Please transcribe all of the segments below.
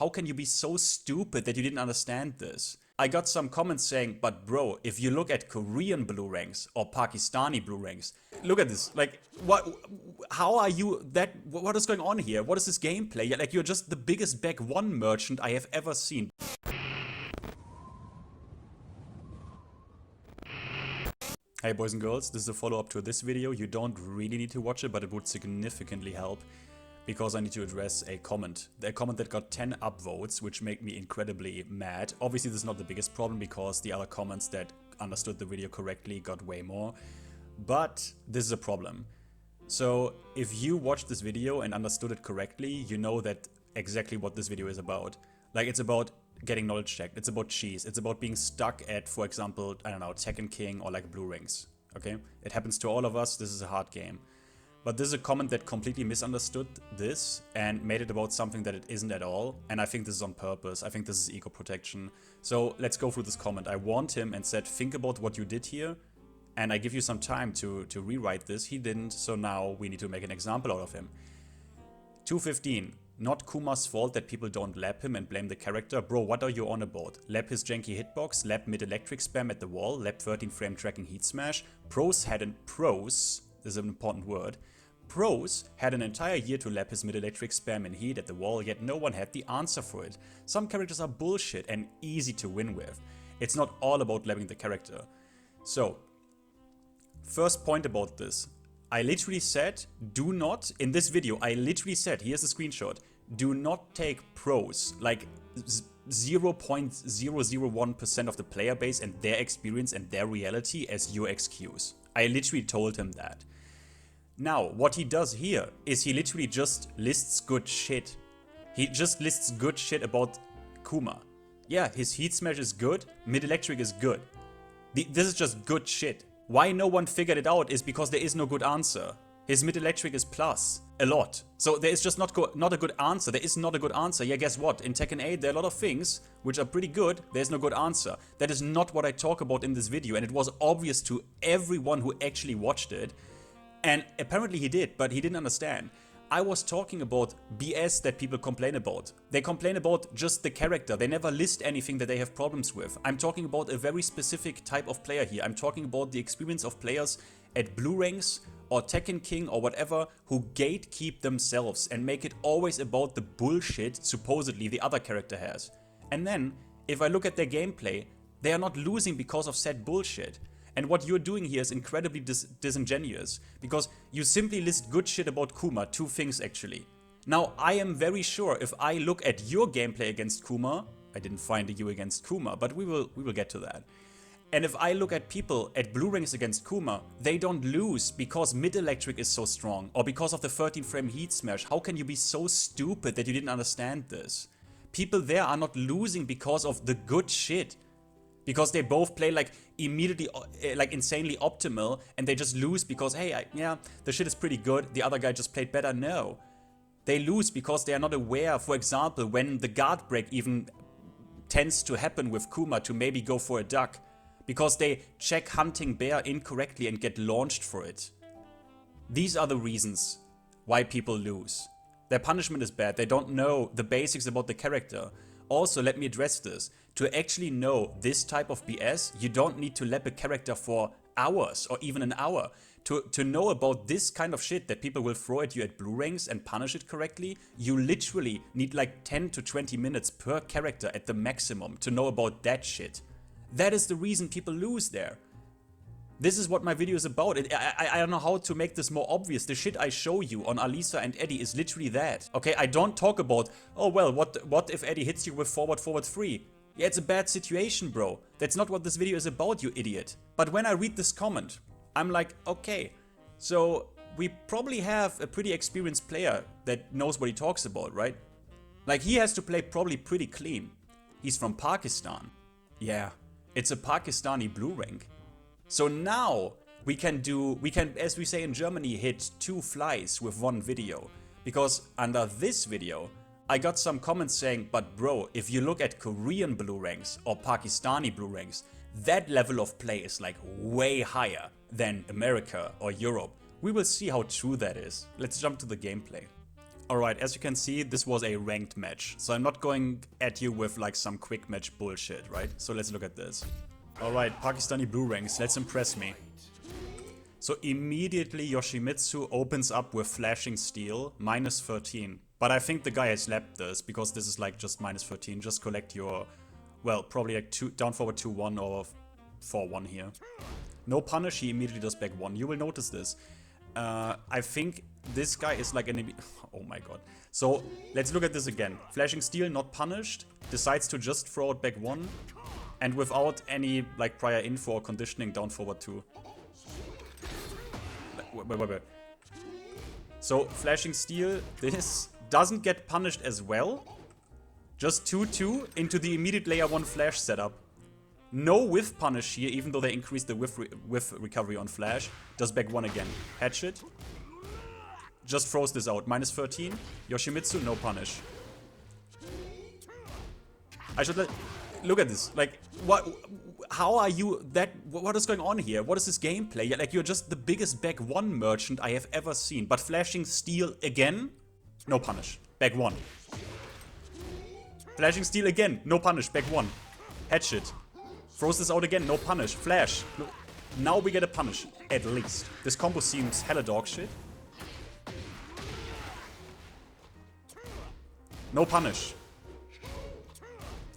How can you be so stupid that you didn't understand this? I got some comments saying, but bro, if you look at Korean blue ranks or Pakistani blue ranks, look at this. Like, what? How are you that? What is going on here? What is this gameplay? Like, you're just the biggest back one merchant I have ever seen. Hey boys and girls, this is a follow-up to this video. You don't really need to watch it, but it would significantly help because I need to address a comment that got 10 upvotes, which made me incredibly mad. Obviously, this is not the biggest problem because the other comments that understood the video correctly got way more, but this is a problem. So if you watched this video and understood it correctly, you know that exactly what this video is about. Like, it's about getting knowledge checked, it's about cheese, it's about being stuck at, for example, I don't know, Tekken King or like blue rings, okay? It happens to all of us, this is a hard game. But this is a comment that completely misunderstood this and made it about something that it isn't at all, and I think this is on purpose. I think this is ego protection. So let's go through this comment. I warned him and said, think about what you did here, and I give you some time to rewrite this. He didn't, so now we need to make an example out of him. 215. Not Kuma's fault that people don't lap him and blame the character. Bro, what are you on about? Lap his janky hitbox, lap mid-electric spam at the wall, lap 13 frame tracking heat smash. Pros, this is an important word. Pros had an entire year to lap his mid-electric spam and heat at the wall, yet no one had the answer for it. Some characters are bullshit and easy to win with. It's not all about lapping the character. So, first point about this. I literally said, do not, in this video, I literally said, here's a screenshot, do not take pros, like 0.001% of the player base and their experience and their reality as your excuse. I literally told him that. Now, what he does here is he literally just lists good shit. He just lists good shit about Kuma. Yeah, his heat smash is good, mid-electric is good. This is just good shit. Why no one figured it out is because there is no good answer. His mid-electric is plus, a lot. So there is just not a good answer. There is not a good answer. Yeah, guess what? In Tekken 8 there are a lot of things which are pretty good. There's no good answer. That is not what I talk about in this video, and it was obvious to everyone who actually watched it. And apparently he did, but he didn't understand. I was talking about BS that people complain about. They complain about just the character. They never list anything that they have problems with. I'm talking about a very specific type of player here. I'm talking about the experience of players at blue ranks or Tekken King or whatever who gatekeep themselves and make it always about the bullshit supposedly the other character has. And then, if I look at their gameplay, they are not losing because of said bullshit. And what you're doing here is incredibly disingenuous, because you simply list good shit about Kuma, two things actually. Now, I am very sure if I look at your gameplay against Kuma, I didn't find a you against Kuma, but we will get to that. And if I look at people at blue ranks against Kuma, they don't lose because mid-electric is so strong, or because of the 13 frame heat smash. How can you be so stupid that you didn't understand this? People there are not losing because of the good shit. Because they both play like immediately, like insanely optimal, and they just lose because, hey, yeah, the shit is pretty good, the other guy just played better. No. They lose because they are not aware, for example, when the guard break even tends to happen with Kuma to maybe go for a duck. Because they check hunting bear incorrectly and get launched for it. These are the reasons why people lose. Their punishment is bad, they don't know the basics about the character. Also, let me address this. To actually know this type of BS, you don't need to lap a character for hours or even an hour. To know about this kind of shit that people will throw at you at blue ranks and punish it correctly, you literally need like 10 to 20 minutes per character at the maximum to know about that shit. That is the reason people lose there. This is what my video is about. I don't know how to make this more obvious. The shit I show you on Alisa and Eddie is literally that. Okay, I don't talk about, oh well, what if Eddie hits you with forward 3? Yeah, it's a bad situation, bro. That's not what this video is about, you idiot. But when I read this comment, I'm like, okay, so we probably have a pretty experienced player that knows what he talks about, right? Like, he has to play probably pretty clean. He's from Pakistan. Yeah, it's a Pakistani blue rank. So now we can, as we say in Germany, hit 2 flies with one video. Because under this video, I got some comments saying, but bro, if you look at Korean blue ranks or Pakistani blue ranks, that level of play is like way higher than America or Europe. We will see how true that is. Let's jump to the gameplay. Alright, as you can see, this was a ranked match. So I'm not going at you with like some quick match bullshit, right? So let's look at this. Alright, Pakistani blue ranks, let's impress me. So immediately Yoshimitsu opens up with flashing steel, minus 13. But I think the guy has lapped this, because this is like just minus 13. Just collect your, well, probably like down forward 2-1 or 4-1 here. No punish, he immediately does back 1. You will notice this. I think this guy is like an... Oh my god. So, let's look at this again. Flashing Steel, not punished. Decides to just throw it back 1. And without any like prior info or conditioning, down forward 2. Wait. So, Flashing Steel, this doesn't get punished as well. Just 2-2 into the immediate layer 1 flash setup. No whiff punish here, even though they increased the whiff recovery on flash. Does back 1 again. Hatchet. Just throws this out. Minus 13. Yoshimitsu, no punish. I should look at this. Like, what? How are you that? What is going on here? What is this gameplay? Like, you're just the biggest back 1 merchant I have ever seen. But Flashing Steel again, no punish. Back 1. Flashing Steel again, no punish. Back 1. Hatchet. Throws this out again, no punish. Flash. Now we get a punish, at least. This combo seems hella dog shit. No punish.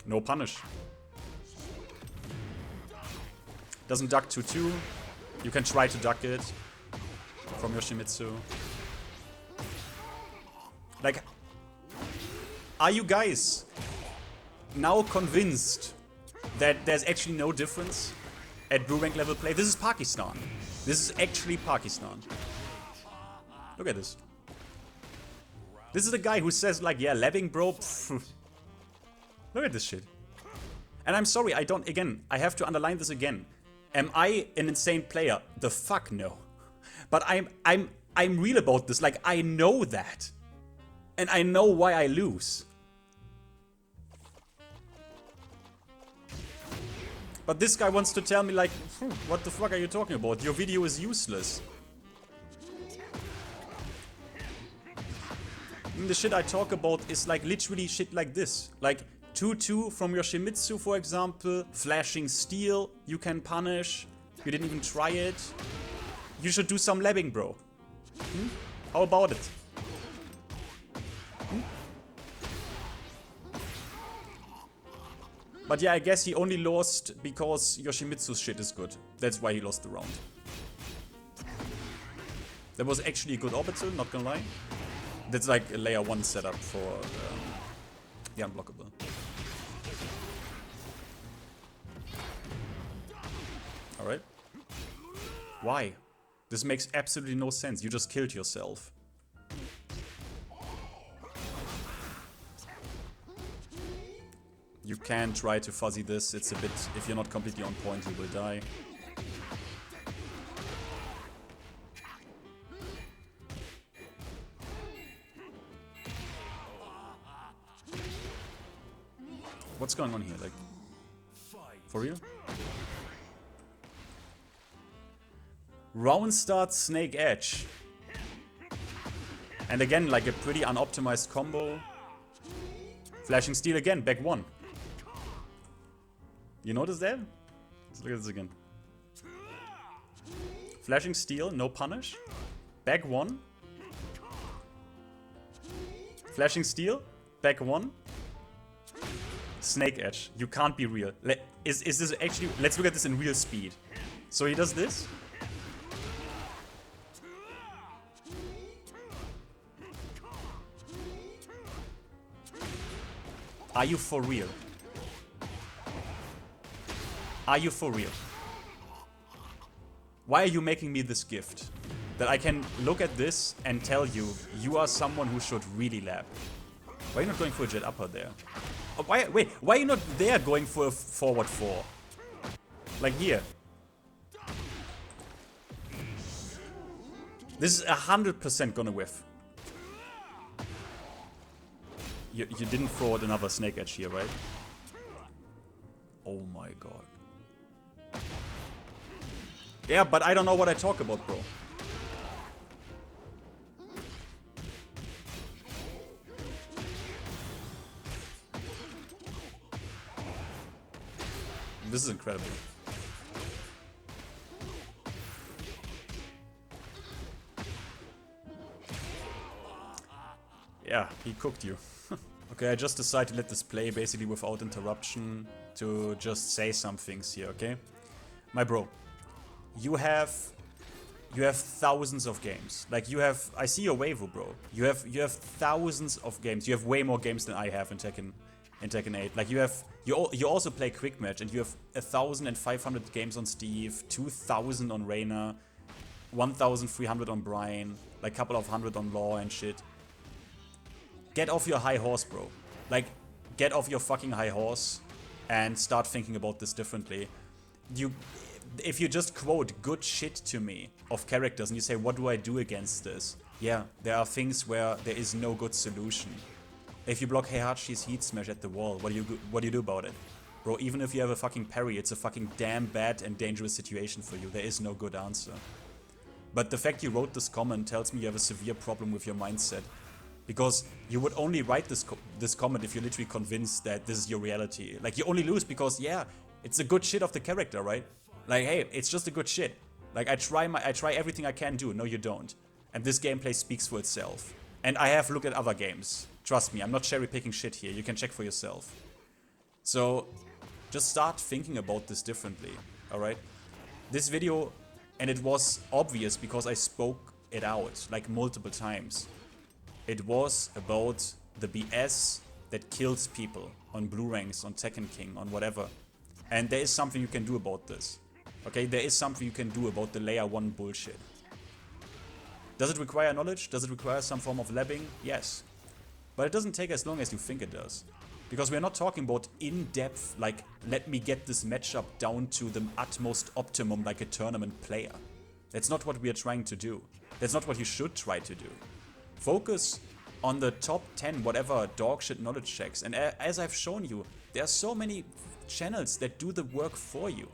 No punish. Doesn't duck 2-2. You can try to duck it from Yoshimitsu. Like, are you guys now convinced that there's actually no difference at blue rank level play? This is Pakistan. This is actually Pakistan. Look at this. This is the guy who says like, yeah, labbing bro. Look at this shit. And I'm sorry, I have to underline this again. Am I an insane player? The fuck no. But I'm real about this. Like, I know that. And I know why I lose. But this guy wants to tell me like, what the fuck are you talking about? Your video is useless. And the shit I talk about is like literally shit like this. Like 2-2 from Yoshimitsu, for example. Flashing Steel, you can punish. You didn't even try it. You should do some labbing, bro. How about it? But yeah, I guess he only lost because Yoshimitsu's shit is good. That's why he lost the round. That was actually a good orbital, not gonna lie. That's like a layer 1 setup for the unblockable. Alright. Why? This makes absolutely no sense. You just killed yourself. You can try to fuzzy this. It's a bit... If you're not completely on point, you will die. What's going on here? Like... For real? Round starts Snake Edge. And again, like a pretty unoptimized combo. Flashing Steel again, back 1. You notice that? Let's look at this again. Flashing Steel, no punish. Back 1. Flashing Steel, back 1. Snake Edge. You can't be real. Is this actually... Let's look at this in real speed. So he does this. Are you for real? Are you for real? Why are you making me this gift? That I can look at this and tell you, you are someone who should really lab. Why are you not going for a jet upper there? Why are you not there going for a forward 4? Like here. This is 100% gonna whiff. You didn't throw out another Snake Edge here, right? Oh my god. Yeah, but I don't know what I talk about, bro. This is incredible. Yeah, he cooked you. Okay, I just decided to let this play basically without interruption to just say some things here, okay? My bro, you have thousands of games. Like I see your waifu, bro. You have thousands of games. You have way more games than I have in Tekken 8. Like you also play quick match and you have 1,500 games on Steve, 2,000 on Reyna, 1,300 on Brian, like a couple of hundred on Law and shit. Get off your high horse, bro. Like, get off your fucking high horse and start thinking about this differently. If you just quote good shit to me of characters and you say, what do I do against this? Yeah, there are things where there is no good solution. If you block Heihachi's heat smash at the wall, what do you do about it? Bro, even if you have a fucking parry, it's a fucking damn bad and dangerous situation for you. There is no good answer. But the fact you wrote this comment tells me you have a severe problem with your mindset. Because you would only write this comment if you're literally convinced that this is your reality. Like, you only lose because, yeah, it's the good shit of the character, right? Like, hey, it's just a good shit. Like, I try everything I can do. No, you don't. And this gameplay speaks for itself. And I have looked at other games. Trust me, I'm not cherry-picking shit here. You can check for yourself. So, just start thinking about this differently, alright? This video, and it was obvious because I spoke it out, like, multiple times. It was about the BS that kills people on blue ranks, on Tekken King, on whatever. And there is something you can do about this. Okay, there is something you can do about the layer 1 bullshit. Does it require knowledge? Does it require some form of labbing? Yes. But it doesn't take as long as you think it does. Because we're not talking about in-depth, like, let me get this matchup down to the utmost optimum like a tournament player. That's not what we are trying to do. That's not what you should try to do. Focus on the top 10 whatever dogshit knowledge checks. And as I've shown you, there are so many channels that do the work for you.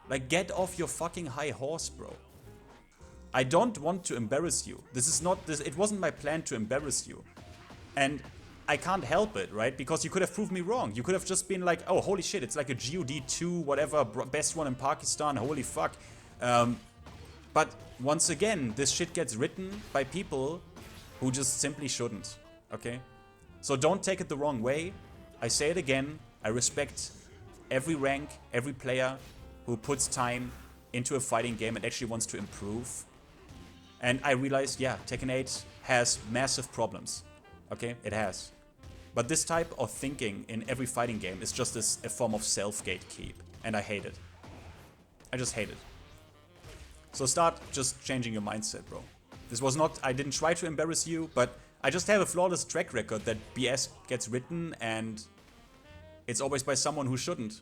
Like, get off your fucking high horse, bro. I don't want to embarrass you. It wasn't my plan to embarrass you. And I can't help it, right? Because you could have proved me wrong. You could have just been like, oh, holy shit, it's like a GOD 2, whatever, best one in Pakistan, holy fuck. But once again, this shit gets written by people who just simply shouldn't, okay? So don't take it the wrong way. I say it again, I respect every rank, every player who puts time into a fighting game and actually wants to improve. And I realized, yeah, Tekken 8 has massive problems, okay? It has. But this type of thinking in every fighting game is just a form of self-gatekeep, and I hate it. I just hate it. So start just changing your mindset, bro. This was not, I didn't try to embarrass you, but I just have a flawless track record that BS gets written and it's always by someone who shouldn't.